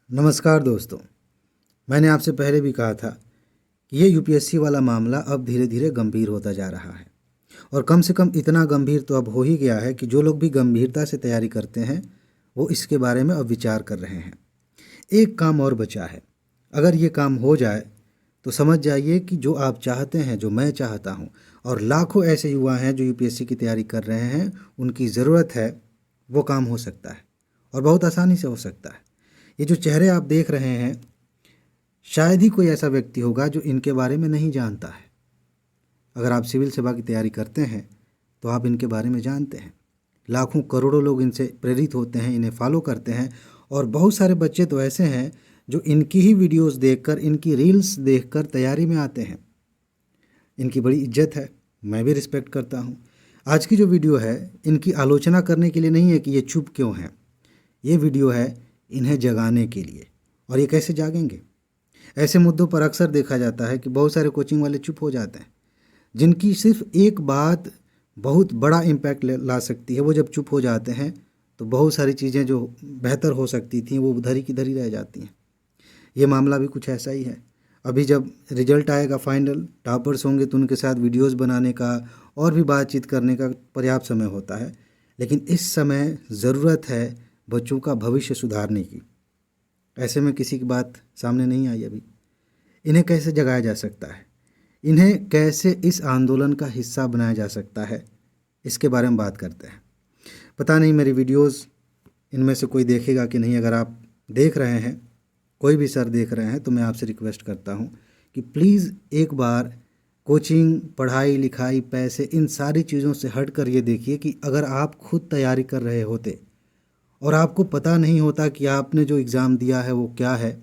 नमस्कार दोस्तों। मैंने आपसे पहले भी कहा था कि ये यूपीएससी वाला मामला अब धीरे धीरे गंभीर होता जा रहा है और कम से कम इतना गंभीर तो अब हो ही गया है कि जो लोग भी गंभीरता से तैयारी करते हैं वो इसके बारे में अब विचार कर रहे हैं। एक काम और बचा है। अगर ये काम हो जाए तो समझ जाइए कि जो आप चाहते हैं, जो मैं चाहता हूँ और लाखों ऐसे युवा हैं जो यूपीएससी की तैयारी कर रहे हैं, उनकी ज़रूरत है, वो काम हो सकता है और बहुत आसानी से हो सकता है। ये जो चेहरे आप देख रहे हैं, शायद ही कोई ऐसा व्यक्ति होगा जो इनके बारे में नहीं जानता है। अगर आप सिविल सेवा की तैयारी करते हैं तो आप इनके बारे में जानते हैं। लाखों करोड़ों लोग इनसे प्रेरित होते हैं, इन्हें फॉलो करते हैं और बहुत सारे बच्चे तो ऐसे हैं जो इनकी ही वीडियोस देखकर, इनकी रील्स देखकर तैयारी में आते हैं। इनकी बड़ी इज्जत है, मैं भी रिस्पेक्ट करता हूँ। आज की जो वीडियो है इनकी आलोचना करने के लिए नहीं है कि ये चुप क्यों हैं। ये वीडियो है इन्हें जगाने के लिए। और ये कैसे जागेंगे? ऐसे मुद्दों पर अक्सर देखा जाता है कि बहुत सारे कोचिंग वाले चुप हो जाते हैं, जिनकी सिर्फ एक बात बहुत बड़ा इम्पैक्ट ला सकती है। वो जब चुप हो जाते हैं तो बहुत सारी चीज़ें जो बेहतर हो सकती थी वो धरी की धरी रह जाती हैं। ये मामला भी कुछ ऐसा ही है। अभी जब रिजल्ट आएगा फाइनल, टॉपर्स होंगे तो उनके साथ वीडियोस बनाने का और भी बातचीत करने का पर्याप्त समय होता है, लेकिन इस समय ज़रूरत है बच्चों का भविष्य सुधारने की। ऐसे में किसी की बात सामने नहीं आई अभी। इन्हें कैसे जगाया जा सकता है, इन्हें कैसे इस आंदोलन का हिस्सा बनाया जा सकता है, इसके बारे में बात करते हैं। पता नहीं मेरी वीडियोस इनमें से कोई देखेगा कि नहीं। अगर आप देख रहे हैं, कोई भी सर देख रहे हैं, तो मैं आपसे रिक्वेस्ट करता हूं कि प्लीज़ एक बार कोचिंग, पढ़ाई लिखाई, पैसे, इन सारी चीज़ों से हट कर ये देखिए कि अगर आप खुद तैयारी कर रहे होते और आपको पता नहीं होता कि आपने जो एग्ज़ाम दिया है वो क्या है,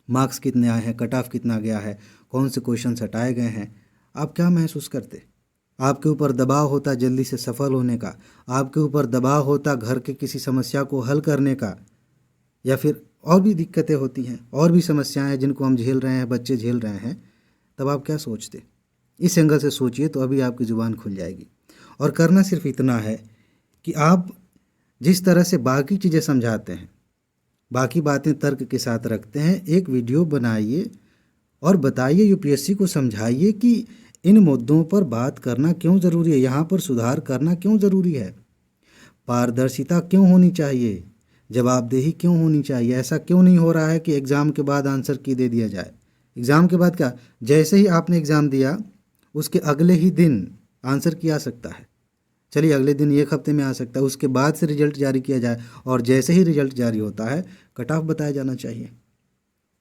मार्क्स कितने आए हैं, कट ऑफ कितना गया है, कौन से क्वेश्चन हटाए गए हैं, आप क्या महसूस करते? आपके ऊपर दबाव होता जल्दी से सफल होने का, आपके ऊपर दबाव होता घर के किसी समस्या को हल करने का, या फिर और भी दिक्कतें होती हैं, और भी समस्याएं हैं जिनको हम झेल रहे हैं, बच्चे झेल रहे हैं, तब आप क्या सोचते? इस एंगल से सोचिए तो अभी आपकी ज़ुबान खुल जाएगी। और करना सिर्फ इतना है कि आप जिस तरह से बाकी चीज़ें समझाते हैं, बाकी बातें तर्क के साथ रखते हैं, एक वीडियो बनाइए और बताइए, यूपीएससी को समझाइए कि इन मुद्दों पर बात करना क्यों ज़रूरी है, यहाँ पर सुधार करना क्यों ज़रूरी है, पारदर्शिता क्यों होनी चाहिए, जवाबदेही क्यों होनी चाहिए। ऐसा क्यों नहीं हो रहा है कि एग्ज़ाम के बाद आंसर की दे दिया जाए। एग्ज़ाम के बाद क्या, जैसे ही आपने एग्ज़ाम दिया उसके अगले ही दिन आंसर की आ सकता है। चलिए अगले दिन, एक हफ्ते में आ सकता है, उसके बाद से रिजल्ट जारी किया जाए और जैसे ही रिजल्ट जारी होता है कट ऑफ बताया जाना चाहिए।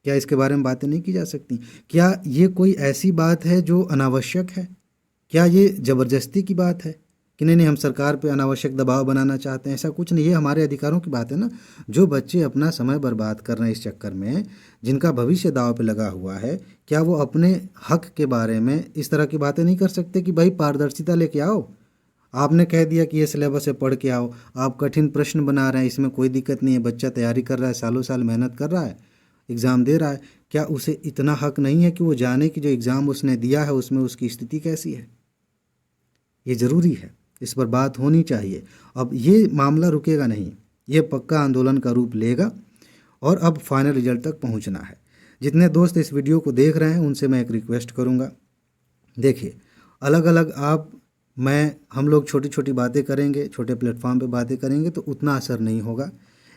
क्या इसके बारे में बातें नहीं की जा सकती? क्या ये कोई ऐसी बात है जो अनावश्यक है? क्या ये ज़बरदस्ती की बात है कि नहीं हम सरकार पे अनावश्यक दबाव बनाना चाहते हैं? ऐसा कुछ नहीं, ये हमारे अधिकारों की बात है ना। जो बच्चे अपना समय बर्बाद कर रहे हैं इस चक्कर में, जिनका भविष्य दांव पे लगा हुआ है, क्या वो अपने हक के बारे में इस तरह की बातें नहीं कर सकते कि भाई पारदर्शिता लेके आओ? आपने कह दिया कि ये सिलेबस है, पढ़ के आओ, आप कठिन प्रश्न बना रहे हैं, इसमें कोई दिक्कत नहीं है, बच्चा तैयारी कर रहा है, सालों साल मेहनत कर रहा है, एग्ज़ाम दे रहा है, क्या उसे इतना हक नहीं है कि वो जाने कि जो एग्ज़ाम उसने दिया है उसमें उसकी स्थिति कैसी है? ये ज़रूरी है, इस पर बात होनी चाहिए। अब ये मामला रुकेगा नहीं, ये पक्का आंदोलन का रूप लेगा और अब फाइनल रिजल्ट तक पहुंचना है। जितने दोस्त इस वीडियो को देख रहे हैं उनसे मैं एक रिक्वेस्ट करूंगा, देखिए अलग अलग हम लोग छोटी छोटी बातें करेंगे, छोटे प्लेटफॉर्म पे बातें करेंगे तो उतना असर नहीं होगा,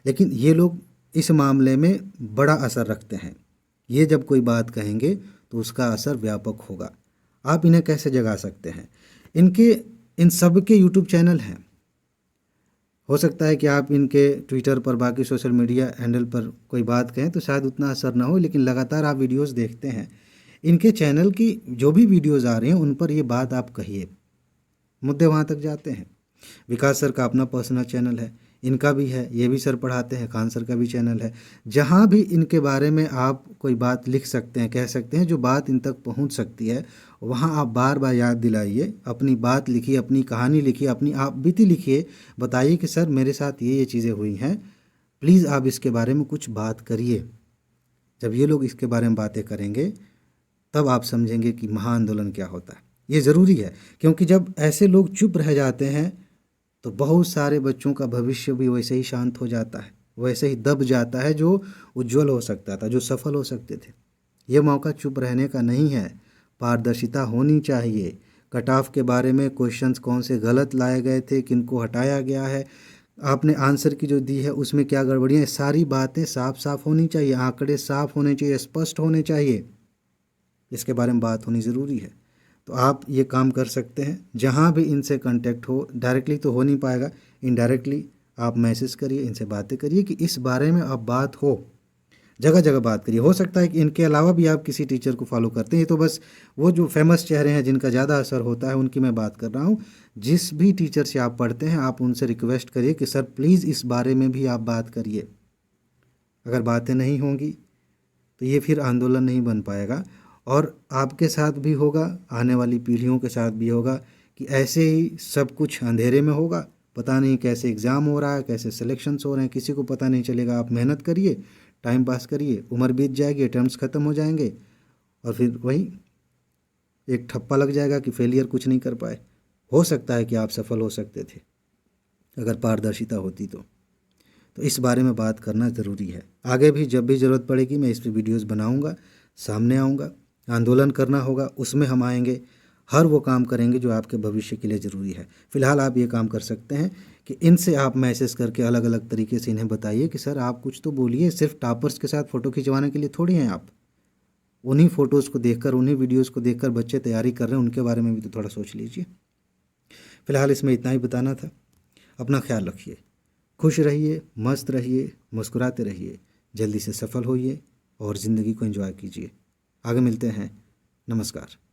लेकिन ये लोग इस मामले में बड़ा असर रखते हैं। ये जब कोई बात कहेंगे तो उसका असर व्यापक होगा। आप इन्हें कैसे जगा सकते हैं? इन सब के यूट्यूब चैनल हैं। हो सकता है कि आप इनके ट्विटर पर, बाकी सोशल मीडिया हैंडल पर कोई बात कहें तो शायद उतना असर ना हो, लेकिन लगातार आप वीडियोस देखते हैं, इनके चैनल की जो भी वीडियोस आ रही हैं उन पर ये बात आप कहिए, मुद्दे वहाँ तक जाते हैं। विकास सर का अपना पर्सनल चैनल है, इनका भी है, ये भी सर पढ़ाते हैं, खान सर का भी चैनल है। जहाँ भी इनके बारे में आप कोई बात लिख सकते हैं, कह सकते हैं, जो बात इन तक पहुँच सकती है, वहाँ आप बार बार याद दिलाइए, अपनी बात लिखिए, अपनी कहानी लिखिए, अपनी आप बीती लिखिए, बताइए कि सर मेरे साथ ये चीज़ें हुई हैं, प्लीज़ आप इसके बारे में कुछ बात करिए। जब ये लोग इसके बारे में बातें करेंगे तब आप समझेंगे कि महाआंदोलन क्या होता है। ये ज़रूरी है, क्योंकि जब ऐसे लोग चुप रह जाते हैं तो बहुत सारे बच्चों का भविष्य भी वैसे ही शांत हो जाता है। वैसे ही दब जाता है जो उज्जवल हो सकता था, जो सफल हो सकते थे। ये मौका चुप रहने का नहीं है, पारदर्शिता होनी चाहिए। कट ऑफ के बारे में क्वेश्चंस कौन से गलत लाए गए थे, किनको हटाया गया है, आपने आंसर की जो दी है उसमें क्या गड़बड़ियाँ हैं, सारी बातें साफ साफ होनी चाहिए, आंकड़े साफ होने चाहिए, स्पष्ट होने चाहिए। इसके बारे में बात होनी ज़रूरी है। तो आप ये काम कर सकते हैं, जहाँ भी इनसे कांटेक्ट हो, डायरेक्टली तो हो नहीं पाएगा, इनडायरेक्टली आप मैसेज करिए, इनसे बातें करिए कि इस बारे में अब बात हो, जगह जगह बात करिए। हो सकता है कि इनके अलावा भी आप किसी टीचर को फॉलो करते हैं, ये तो बस वो जो फेमस चेहरे हैं जिनका ज़्यादा असर होता है उनकी मैं बात कर रहा हूँ। जिस भी टीचर से आप पढ़ते हैं आप उनसे रिक्वेस्ट करिए कि सर प्लीज़ इस बारे में भी आप बात करिए। अगर बातें नहीं होंगी तो ये फिर आंदोलन नहीं बन पाएगा, और आपके साथ भी होगा, आने वाली पीढ़ियों के साथ भी होगा कि ऐसे ही सब कुछ अंधेरे में होगा, पता नहीं कैसे एग्ज़ाम हो रहा है, कैसे सिलेक्शंस हो रहे हैं, किसी को पता नहीं चलेगा। आप मेहनत करिए, टाइम पास करिए, उम्र बीत जाएगी, टर्म्स ख़त्म हो जाएंगे, और फिर वही एक ठप्पा लग जाएगा कि फेलियर कुछ नहीं कर पाए। हो सकता है कि आप सफल हो सकते थे अगर पारदर्शिता होती तो इस बारे में बात करना ज़रूरी है। आगे भी जब भी ज़रूरत पड़ेगी मैं इस पर वीडियोस बनाऊंगा, सामने आऊँगा। आंदोलन करना होगा उसमें हम आएंगे, हर वो काम करेंगे जो आपके भविष्य के लिए ज़रूरी है। फ़िलहाल आप ये काम कर सकते हैं कि इनसे आप मैसेज करके अलग अलग तरीके से इन्हें बताइए कि सर आप कुछ तो बोलिए, सिर्फ टॉपर्स के साथ फ़ोटो खिंचवाने के लिए थोड़ी हैं आप। उन्हीं फ़ोटोज़ को देखकर, उन्हीं वीडियोज़ को देखकर बच्चे तैयारी कर रहे हैं, उनके बारे में भी तो थोड़ा सोच लीजिए। फ़िलहाल इसमें इतना ही बताना था। अपना ख्याल रखिए, खुश रहिए, मस्त रहिए, मुस्कुराते रहिए, जल्दी से सफल होइए और ज़िंदगी को एंजॉय कीजिए। आगे मिलते हैं। नमस्कार।